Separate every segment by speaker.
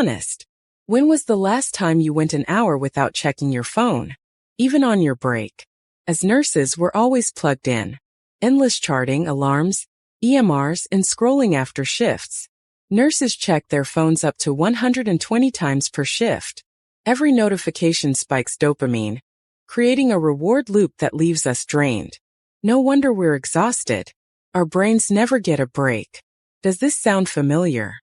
Speaker 1: honest. When was the last time you went an hour without checking your phone? Even on your break. As nurses, we're always plugged in. Endless charting, alarms, EMRs, and scrolling after shifts. Nurses check their phones up to 120 times per shift. Every notification spikes dopamine, creating a reward loop that leaves us drained. No wonder we're exhausted. Our brains never get a break. Does this sound familiar?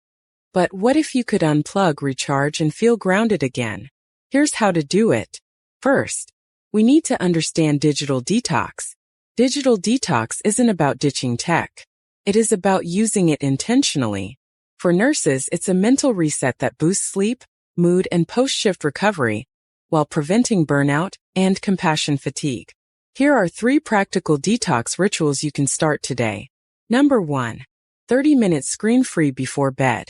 Speaker 1: But what if you could unplug, recharge, and feel grounded again? Here's how to do it. First, we need to understand digital detox. Digital detox isn't about ditching tech. It is about using it intentionally. For nurses, it's a mental reset that boosts sleep, mood, and post-shift recovery, while preventing burnout and compassion fatigue. Here are 3 practical detox rituals you can start today. Number 1. 30 minutes screen-free before bed.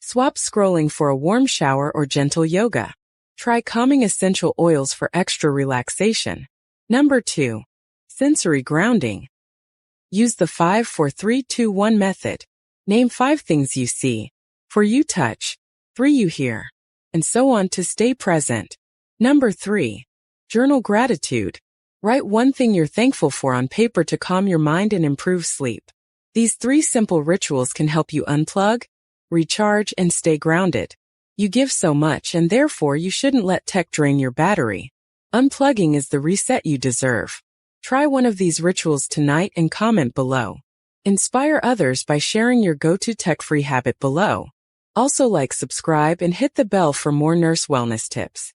Speaker 1: Swap scrolling for a warm shower or gentle yoga. Try calming essential oils for extra relaxation. Number 2. Sensory grounding. Use the 5, 4, 3, 2, 1 method. Name 5 things you see, 4 you touch, 3 you hear, and so on to stay present. Number 3. Journal gratitude. Write one thing you're thankful for on paper to calm your mind and improve sleep. These 3 simple rituals can help you unplug, recharge, and stay grounded. You give so much, and therefore you shouldn't let tech drain your battery. Unplugging is the reset you deserve. Try one of these rituals tonight and comment below. Inspire others by sharing your go-to tech-free habit below. Also like, subscribe, and hit the bell for more nurse wellness tips.